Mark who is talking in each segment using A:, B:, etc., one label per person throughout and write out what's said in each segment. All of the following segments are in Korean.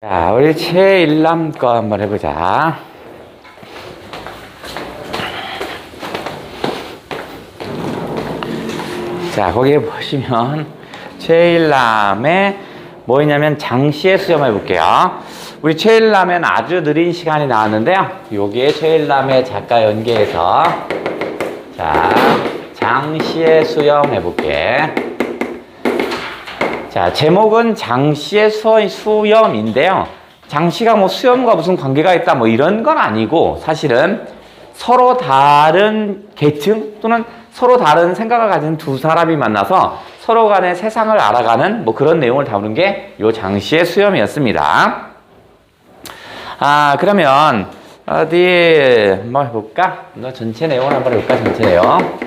A: 자, 우리 최일남 거 한번 해보자. 자, 거기에 보시면 최일남에 뭐 있냐면 장시의 수염 해볼게요. 우리 최일남에는 아주 느린 시간이 나왔는데요. 여기에 최일남의 작가 연계해서 자, 장시의 수염 해볼게. 자, 제목은 장시의 수염인데요. 장시가 뭐 수염과 무슨 관계가 있다 뭐 이런 건 아니고 사실은 서로 다른 계층 또는 서로 다른 생각을 가진 두 사람이 만나서 서로 간의 세상을 알아가는 뭐 그런 내용을 다루는 게 요 장시의 수염이었습니다. 그러면 어디 뭐 해볼까? 전체 내용을 한번 해볼까? 전체 내용.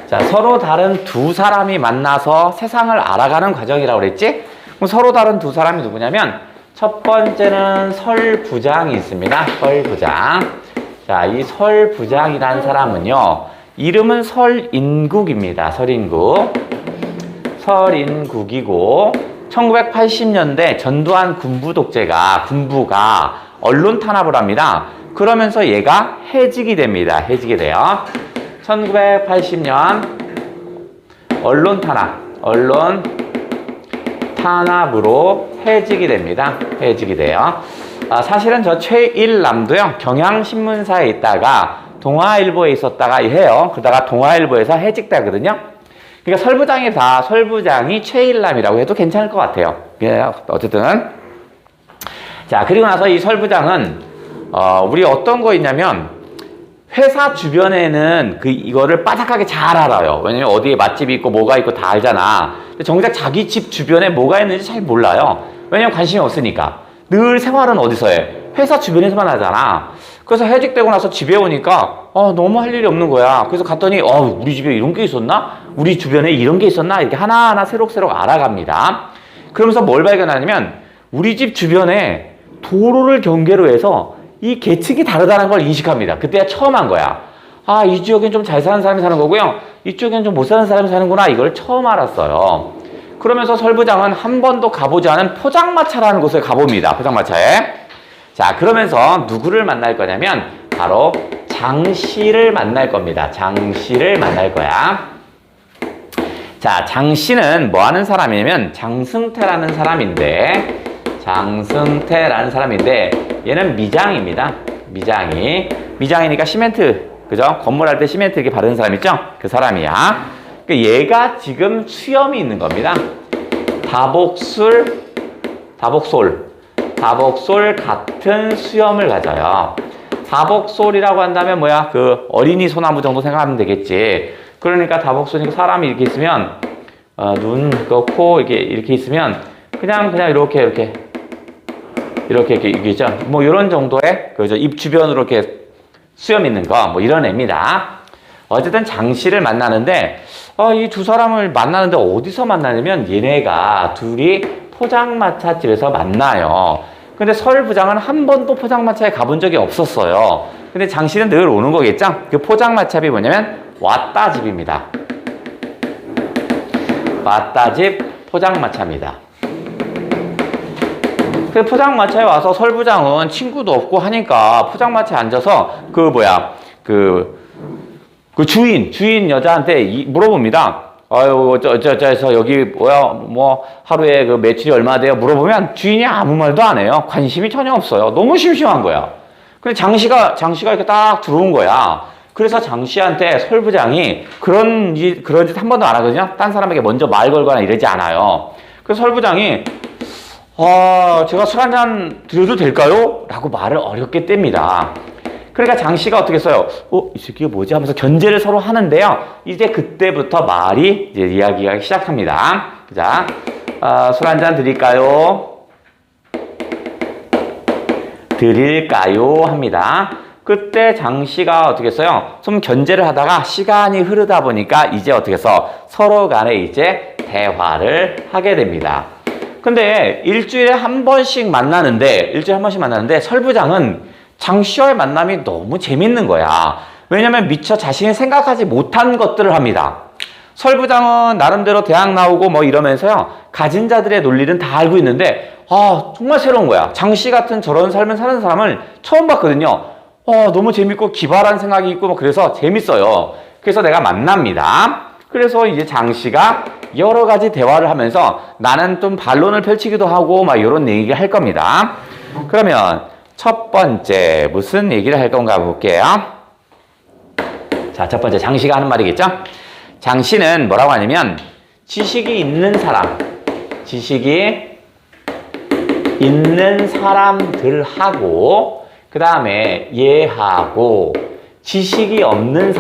A: 자, 서로 다른 두 사람이 만나서 세상을 알아가는 과정이라고 그랬지? 그럼 서로 다른 두 사람이 누구냐면 첫 번째는 설부장이 있습니다. 설부장. 자, 이 설부장이라는 사람은요. 이름은 설인국입니다. 설인국. 설인국이고 1980년대 전두환 군부가 언론 탄압을 합니다. 그러면서 얘가 해직이 됩니다. 해직이 돼요. 1980년 언론 탄압으로 해직이 됩니다. 해직이 돼요. 사실은 저 최일남도요, 경향신문사에 있다가 동아일보에 있었다가 해요. 그러다가 동아일보에서 해직되거든요. 그러니까 설부장이 최일남이라고 해도 괜찮을 것 같아요. 예, 어쨌든. 자, 그리고 나서 이 설부장은, 우리 어떤 거 있냐면, 회사 주변에는 이거를 빠삭하게 잘 알아요. 왜냐면 어디에 맛집이 있고 뭐가 있고 다 알잖아. 근데 정작 자기 집 주변에 뭐가 있는지 잘 몰라요. 왜냐면 관심이 없으니까. 늘 생활은 어디서 해? 회사 주변에서만 하잖아. 그래서 해직되고 나서 집에 오니까 너무 할 일이 없는 거야. 그래서 갔더니 우리 집에 이런 게 있었나? 우리 주변에 이런 게 있었나? 이렇게 하나하나 새록새록 알아갑니다. 그러면서 뭘 발견하냐면 우리 집 주변에 도로를 경계로 해서 이 계층이 다르다는 걸 인식합니다. 그때야 처음 한 거야. 이 지역엔 좀 잘 사는 사람이 사는 거고요. 이쪽엔 좀 못 사는 사람이 사는구나. 이걸 처음 알았어요. 그러면서 설부장은 한 번도 가보지 않은 포장마차라는 곳에 가봅니다. 포장마차에. 자, 그러면서 누구를 만날 거냐면 바로 장씨를 만날 겁니다. 장씨를 만날 거야. 자, 장씨는 뭐 하는 사람이냐면 장승태라는 사람인데 얘는 미장입니다. 미장이니까 시멘트, 그죠? 건물할 때 시멘트 이렇게 바르는 사람 있죠? 그 사람이야. 얘가 지금 수염이 있는 겁니다. 다복솔 같은 수염을 가져요. 다복솔이라고 한다면 뭐야? 그 어린이 소나무 정도 생각하면 되겠지. 그러니까 다복솔이니까 사람이 이렇게 있으면 눈, 코 이렇게 있으면 그냥 이렇게 있죠. 뭐 이런 정도의 그죠? 입 주변으로 이렇게 수염 있는 거 뭐 이런 애입니다. 어쨌든 장씨를 만나는데 이 두 사람을 만나는데 어디서 만나냐면 얘네가 둘이 포장마차 집에서 만나요. 근데 설부장은 한 번도 포장마차에 가본 적이 없었어요. 근데 장씨는 늘 오는 거겠죠? 그 포장마차이 뭐냐면 왔다집입니다. 왔다집 포장마차입니다. 그 포장마차에 와서 설부장은 친구도 없고 하니까 포장마차에 앉아서 그 주인 여자한테 물어봅니다. 어쩌서 여기 뭐 하루에 그 매출이 얼마 돼요? 물어보면 주인이 아무 말도 안 해요. 관심이 전혀 없어요. 너무 심심한 거야. 근데 장씨가 이렇게 딱 들어온 거야. 그래서 장씨한테 설부장이 그런 짓 한 번도 안 하거든요. 딴 사람에게 먼저 말 걸거나 이러지 않아요. 그래서 설부장이 제가 술 한잔 드려도 될까요? 라고 말을 어렵게 뗍니다. 그러니까 장씨가 어떻게 써요? 이 새끼가 뭐지? 하면서 견제를 서로 하는데요. 이제 그때부터 말이 이제 이야기가 시작합니다. 자, 술 한잔 드릴까요? 합니다. 그때 장씨가 어떻게 써요? 좀 견제를 하다가 시간이 흐르다 보니까 이제 어떻게 써? 서로 간에 이제 대화를 하게 됩니다. 근데 일주일에 한 번씩 만나는데 설부장은 장씨와의 만남이 너무 재밌는 거야. 왜냐면 미처 자신이 생각하지 못한 것들을 합니다. 설부장은 나름대로 대학 나오고 뭐 이러면서요. 가진 자들의 논리는 다 알고 있는데 정말 새로운 거야. 장씨 같은 저런 삶을 사는 사람을 처음 봤거든요. 너무 재밌고 기발한 생각이 있고 뭐 그래서 재밌어요. 그래서 내가 만납니다. 그래서 이제 장씨가 여러 가지 대화를 하면서 나는 좀 반론을 펼치기도 하고 막 이런 얘기를 할 겁니다. 그러면 첫 번째 무슨 얘기를 할 건가 볼게요. 자, 첫 번째 장씨가 하는 말이겠죠? 장씨는 뭐라고 하냐면 지식이 있는 사람들하고 그 다음에 얘하고 지식이 없는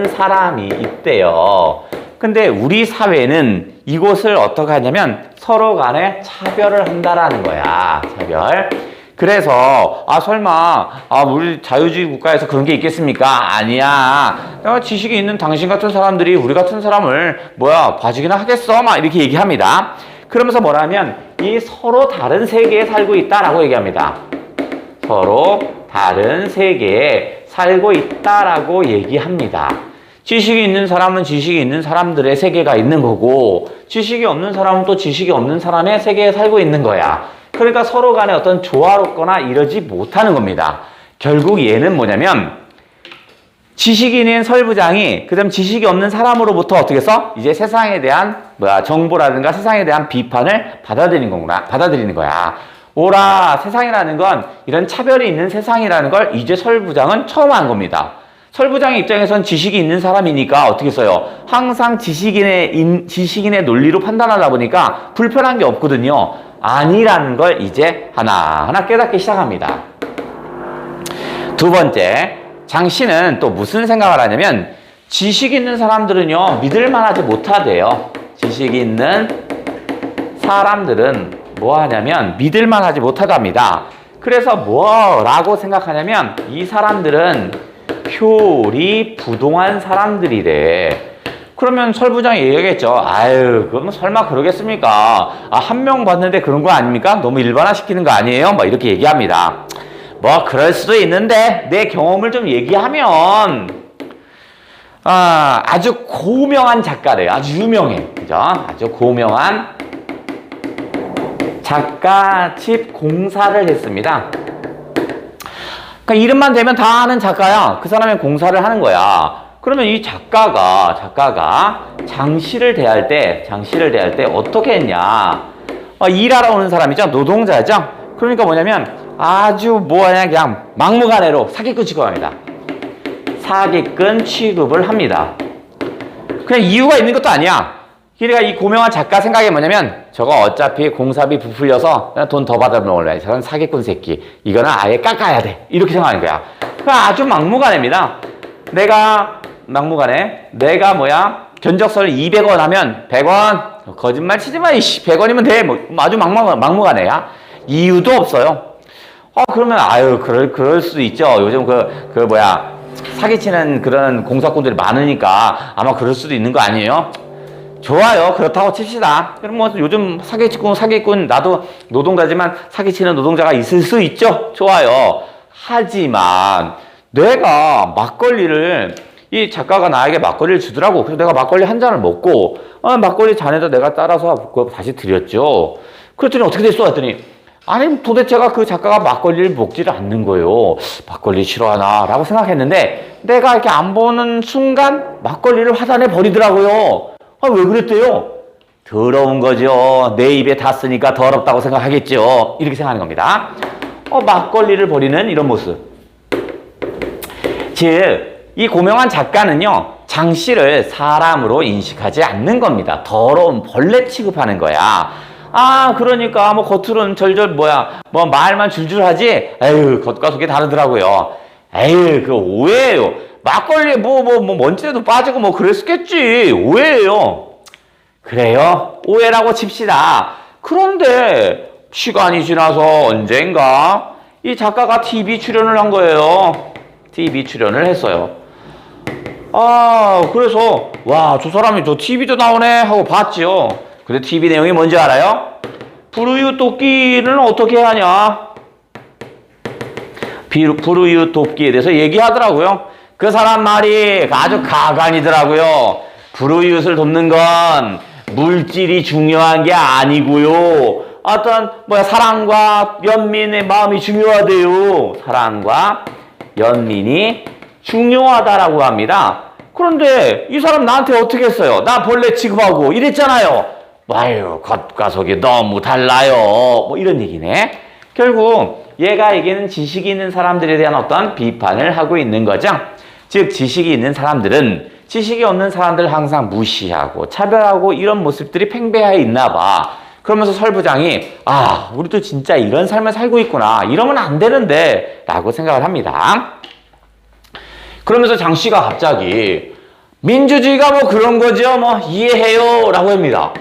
A: 사람이 있대요. 근데 우리 사회는 이것을 어떻게 하냐면 서로 간에 차별을 한다라는 거야. 차별. 그래서 설마 우리 자유주의 국가에서 그런 게 있겠습니까? 아니야. 지식이 있는 당신 같은 사람들이 우리 같은 사람을 봐주기나 하겠어? 막 이렇게 얘기합니다. 그러면서 뭐라면 이 서로 다른 세계에 살고 있다라고 얘기합니다. 서로 다른 세계에 살고 있다라고 얘기합니다. 지식이 있는 사람은 지식이 있는 사람들의 세계가 있는 거고 지식이 없는 사람은 또 지식이 없는 사람의 세계에 살고 있는 거야. 그러니까 서로 간에 어떤 조화롭거나 이러지 못하는 겁니다. 결국 얘는 뭐냐면 지식이 있는 설부장이 그다음 지식이 없는 사람으로부터 어떻게 해서 이제 세상에 대한 정보라든가 세상에 대한 비판을 받아들이는 거야. 오라, 세상이라는 건 이런 차별이 있는 세상이라는 걸 이제 설부장은 처음 한 겁니다. 설부장의 입장에선 지식이 있는 사람이니까 어떻게 써요? 항상 지식인의 논리로 판단하다 보니까 불편한 게 없거든요. 아니라는 걸 이제 하나하나 깨닫기 시작합니다. 두 번째, 장씨는 또 무슨 생각을 하냐면 지식 있는 사람들은요, 믿을만하지 못하대요. 지식이 있는 사람들은 뭐 하냐면 믿을만하지 못하답니다. 그래서 뭐라고 생각하냐면 이 사람들은 표리부동한 사람들이래. 그러면 설부장이 얘기하겠죠. 그럼 설마 그러겠습니까? 한 명 봤는데 그런 거 아닙니까? 너무 일반화시키는 거 아니에요? 막 이렇게 얘기합니다. 그럴 수도 있는데 내 경험을 좀 얘기하면 아주 고명한 작가래요. 아주 유명해. 그죠? 아주 고명한 작가집 공사를 했습니다. 그러니까 이름만 대면 다 아는 작가야. 그 사람의 공사를 하는 거야. 그러면 이 작가가 장씨를 대할 때 어떻게 했냐? 일하러 오는 사람이죠. 노동자죠. 그러니까 뭐냐면 아주 그냥 막무가내로 사기꾼 취급합니다. 사기꾼 취급을 합니다. 그냥 이유가 있는 것도 아니야. 그러니까 이 고명한 작가 생각이 뭐냐면 저거 어차피 공사비 부풀려서 돈 더 받아먹을래. 저런 사기꾼 새끼. 이거는 아예 깎아야 돼. 이렇게 생각하는 거야. 아주 막무가내입니다. 내가 견적서를 200원 하면 100원. 거짓말 치지 마. 100원이면 돼. 아주 막무가내야. 이유도 없어요. 그러면 그럴 수도 있죠. 요즘 사기치는 그런 공사꾼들이 많으니까 아마 그럴 수도 있는 거 아니에요? 좋아요. 그렇다고 칩시다. 그럼 요즘 사기꾼 나도 노동자지만 사기치는 노동자가 있을 수 있죠. 좋아요. 하지만 내가 이 작가가 나에게 막걸리를 주더라고. 그래서 내가 막걸리 한 잔을 먹고 막걸리 잔에다 내가 따라서 다시 드렸죠. 그랬더니 어떻게 됐어? 했더니 도대체가 그 작가가 막걸리를 먹지를 않는 거예요. 막걸리 싫어하나? 라고 생각했는데 내가 이렇게 안 보는 순간 막걸리를 화단에 버리더라고요. 왜 그랬대요? 더러운 거죠. 내 입에 닿았으니까 더럽다고 생각하겠죠. 이렇게 생각하는 겁니다. 막걸리를 버리는 이런 모습. 즉, 이 고명한 작가는요, 장씨를 사람으로 인식하지 않는 겁니다. 더러운 벌레 취급하는 거야. 그러니까 겉으로는 말만 줄줄 하지. 겉과 속이 다르더라고요. 그 오해예요. 막걸리에 먼지라도 빠지고 그랬겠지. 오해예요. 그래요? 오해라고 칩시다. 그런데 시간이 지나서 언젠가 이 작가가 TV 출연을 한 거예요. TV 출연을 했어요. 그래서 저 사람이 저 TV도 나오네 하고 봤지요. 근데 TV 내용이 뭔지 알아요? 불우유 돕기는 어떻게 하냐? 불우유 돕기에 대해서 얘기하더라고요. 그 사람 말이 아주 가관이더라고요. 불우이웃을 돕는 건 물질이 중요한 게 아니고요. 어떤 사랑과 연민의 마음이 중요하대요. 사랑과 연민이 중요하다라고 합니다. 그런데 이 사람 나한테 어떻게 했어요? 나 벌레 취급하고 이랬잖아요. 아유, 겉과 속이 너무 달라요. 이런 얘기네. 결국 얘가 얘기는 지식이 있는 사람들에 대한 어떤 비판을 하고 있는 거죠. 즉 지식이 있는 사람들은 지식이 없는 사람들을 항상 무시하고 차별하고 이런 모습들이 팽배해 있나 봐. 그러면서 설부장이 우리도 진짜 이런 삶을 살고 있구나. 이러면 안 되는데 라고 생각을 합니다. 그러면서 장 씨가 갑자기 민주주의가 그런 거죠. 이해해요 라고 합니다.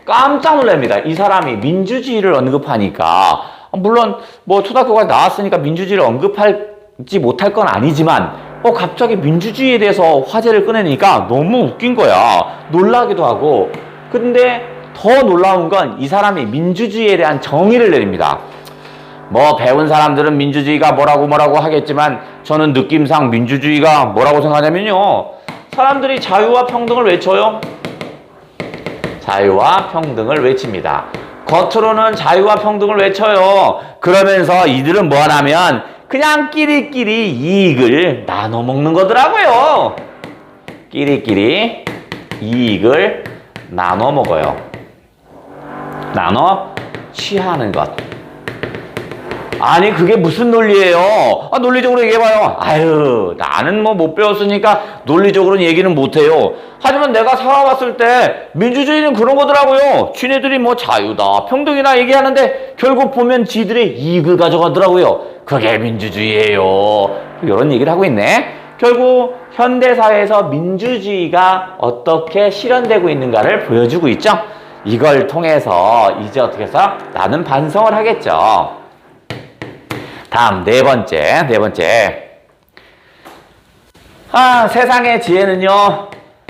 A: 깜짝 놀랍니다. 이 사람이 민주주의를 언급하니까 물론 초등학교가 나왔으니까 민주주의를 언급하지 못할 건 아니지만 갑자기 민주주의에 대해서 화제를 꺼내니까 너무 웃긴 거야. 놀라기도 하고. 근데 더 놀라운 건 이 사람이 민주주의에 대한 정의를 내립니다. 배운 사람들은 민주주의가 뭐라고 하겠지만 저는 느낌상 민주주의가 뭐라고 생각하냐면요. 사람들이 자유와 평등을 외쳐요. 자유와 평등을 외칩니다. 겉으로는 자유와 평등을 외쳐요. 그러면서 이들은 뭐 하냐면 그냥 끼리끼리 이익을 나눠 먹는 거더라고요. 끼리끼리 이익을 나눠 먹어요. 나눠 취하는 것. 아니 그게 무슨 논리예요? 논리적으로 얘기해봐요. 아유 나는 못 배웠으니까 논리적으로는 얘기는 못해요. 하지만 내가 살아왔을 때 민주주의는 그런 거더라고요. 지네들이 자유다 평등이다 얘기하는데 결국 보면 지들의 이익을 가져가더라고요. 그게 민주주의예요. 이런 얘기를 하고 있네. 결국 현대사회에서 민주주의가 어떻게 실현되고 있는가를 보여주고 있죠. 이걸 통해서 이제 어떻게 해서 나는 반성을 하겠죠. 다음 네 번째. 세상의 지혜는요.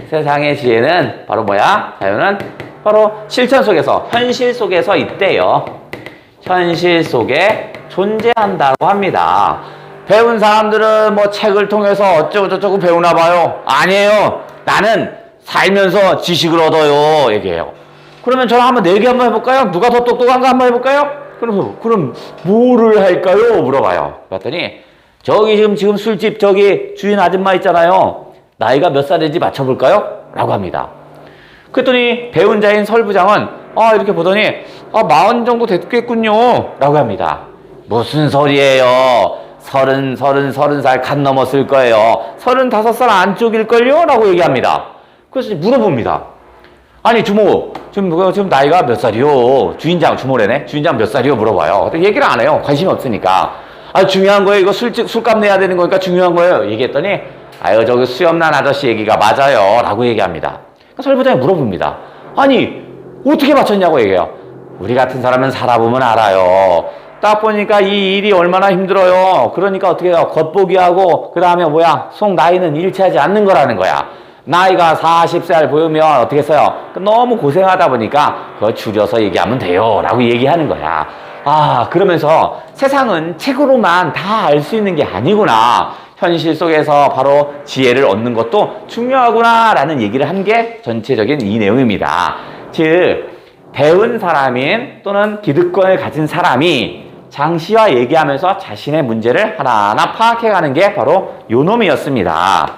A: 세상의 지혜는 바로 뭐야? 자유는 바로 실천 속에서, 현실 속에서 있대요. 현실 속에 존재한다고 합니다. 배운 사람들은 책을 통해서 어쩌고저쩌고 배우나 봐요. 아니에요. 나는 살면서 지식을 얻어요. 얘기해요. 그러면 저랑 한번 내기 한번 해볼까요? 누가 더 똑똑한가 한번 해볼까요? 그럼 뭐를 할까요? 물어봐요. 그랬더니 저기 지금 술집 저기 주인 아줌마 있잖아요. 나이가 몇 살인지 맞춰볼까요? 라고 합니다. 그랬더니 배운 자인 설부장은 이렇게 보더니 40 정도 됐겠군요. 라고 합니다. 무슨 소리예요? 30살 간 넘었을 거예요. 35살 안쪽일걸요? 라고 얘기합니다. 그래서 물어봅니다. 아니 주모 지금 나이가 몇 살이요? 주인장 주모래네. 주인장 몇 살이요? 물어봐요. 얘기를 안 해요. 관심이 없으니까. 중요한 거예요. 이거 술값 내야 되는 거니까 중요한 거예요. 얘기했더니 저기 수염난 아저씨 얘기가 맞아요. 라고 얘기합니다. 설부장이 물어봅니다. 아니 어떻게 맞췄냐고 얘기해요. 우리 같은 사람은 살아보면 알아요. 딱 보니까 이 일이 얼마나 힘들어요. 그러니까 어떻게 해요? 겉보기하고 그 다음에 속 나이는 일치하지 않는 거라는 거야. 나이가 40살 보이면 어떻게 했어요? 너무 고생하다 보니까 그거 줄여서 얘기하면 돼요. 라고 얘기하는 거야. 그러면서 세상은 책으로만 다 알 수 있는 게 아니구나. 현실 속에서 바로 지혜를 얻는 것도 중요하구나. 라는 얘기를 한 게 전체적인 이 내용입니다. 즉, 배운 사람인 또는 기득권을 가진 사람이 장씨와 얘기하면서 자신의 문제를 하나하나 파악해가는 게 바로 요놈이었습니다.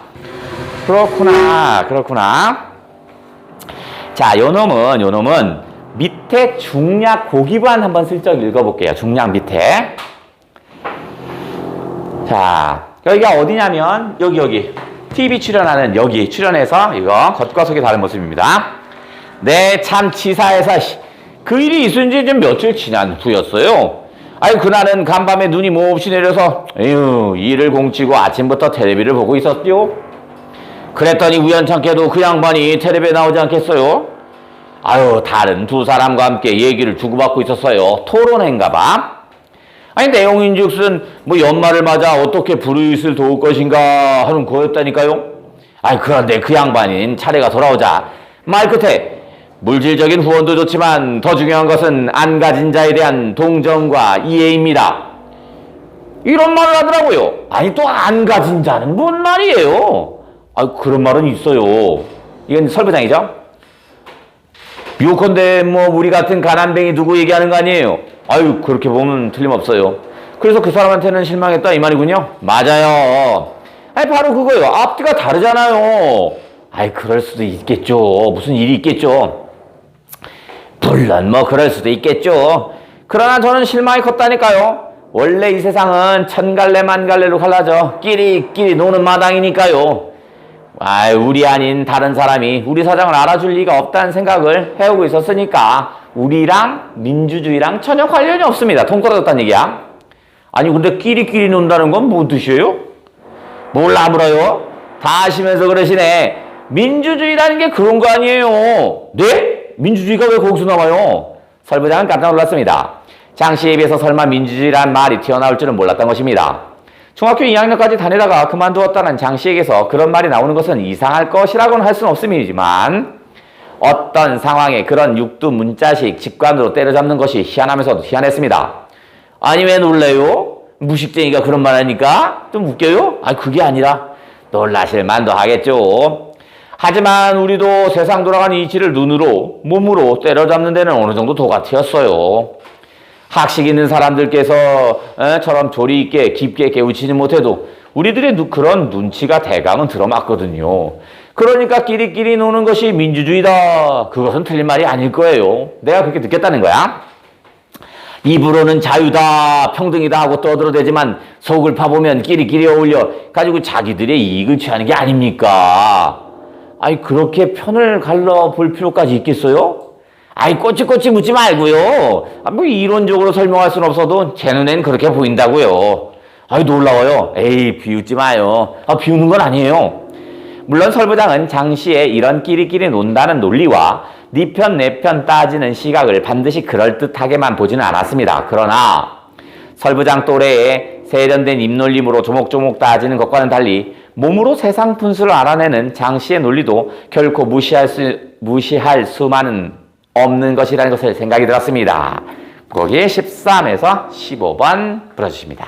A: 그렇구나. 자, 요놈은 밑에 중략 고기반 한번 슬쩍 읽어볼게요. 중략 밑에. 자, 여기가 어디냐면 여기 TV 출연하는 여기 출연해서 이거 겉과 속이 다른 모습입니다. 네, 참 치사해서 그 일이 있은 지 좀 며칠 지난 후였어요. 그날은 간밤에 눈이 몹시 내려서 일을 공치고 아침부터 텔레비를 보고 있었죠. 그랬더니 우연찮게도 그 양반이 텔레비에 나오지 않겠어요? 다른 두 사람과 함께 얘기를 주고받고 있었어요. 토론회인가봐. 내용인즉슨 연말을 맞아 어떻게 불우이웃을 도울 것인가 하는 거였다니까요. 그런데 그 양반인 차례가 돌아오자 말 끝에 물질적인 후원도 좋지만 더 중요한 것은 안 가진 자에 대한 동정과 이해입니다. 이런 말을 하더라고요. 아니, 또 안 가진 자는 뭔 말이에요? 아, 그런 말은 있어요. 이건 설부장이죠? 요컨대 뭐 우리 같은 가난뱅이 두고 얘기하는 거 아니에요? 아유, 그렇게 보면 틀림없어요. 그래서 그 사람한테는 실망했다 이 말이군요. 맞아요. 아니, 바로 그거예요. 앞뒤가 다르잖아요. 아이, 그럴 수도 있겠죠. 무슨 일이 있겠죠. 물론 뭐 그럴 수도 있겠죠. 그러나 저는 실망이 컸다니까요. 원래 이 세상은 천갈래 만갈래로 갈라져 끼리끼리 노는 마당이니까요. 아, 우리 아닌 다른 사람이 우리 사정을 알아줄 리가 없다는 생각을 해오고 있었으니까 우리랑 민주주의랑 전혀 관련이 없습니다. 통떨어졌다는 얘기야. 아니, 근데 끼리끼리 논다는 건 뭔 뜻이에요? 몰라 물어요? 다 아시면서 그러시네. 민주주의라는 게 그런 거 아니에요. 네? 민주주의가 왜 거기서 나와요? 설부장은 깜짝 놀랐습니다. 장씨에 비해서 설마 민주주의란 말이 튀어나올 줄은 몰랐던 것입니다. 중학교 2학년까지 다니다가 그만두었다는 장씨에게서 그런 말이 나오는 것은 이상할 것이라고는 할 수는 없습니다만 어떤 상황에 그런 육두 문자식 직관으로 때려잡는 것이 희한하면서도 희한했습니다. 아니, 왜 놀래요? 무식쟁이가 그런 말 하니까 좀 웃겨요? 아, 그게 아니라 놀라실 만도 하겠죠. 하지만 우리도 세상 돌아가는 이치를 눈으로 몸으로 때려잡는 데는 어느 정도 도가 튀었어요. 학식 있는 사람들께서 처럼 조리 있게 깊게 깨우치지 못해도 우리들의 그런 눈치가 대강은 들어맞거든요. 그러니까 끼리끼리 노는 것이 민주주의다. 그것은 틀린 말이 아닐 거예요. 내가 그렇게 느꼈다는 거야. 입으로는 자유다, 평등이다 하고 떠들어대지만 속을 파보면 끼리끼리 어울려 가지고 자기들의 이익을 취하는 게 아닙니까? 아니, 그렇게 편을 갈라볼 필요까지 있겠어요? 아이, 꼬치꼬치 묻지 말고요. 뭐 이론적으로 설명할 수는 없어도 제 눈엔 그렇게 보인다고요. 아이, 놀라워요. 에이, 비웃지 마요. 아, 비웃는 건 아니에요. 물론 설부장은 장씨의 이런 끼리끼리 논다는 논리와 네 편 내 편 따지는 시각을 반드시 그럴듯하게만 보지는 않았습니다. 그러나 설부장 또래의 세련된 입놀림으로 조목조목 따지는 것과는 달리 몸으로 세상 분수를 알아내는 장씨의 논리도 결코 무시할 수만은 없는 것이라는 것을 생각이 들었습니다. 거기에 13에서 15번 풀어주십니다.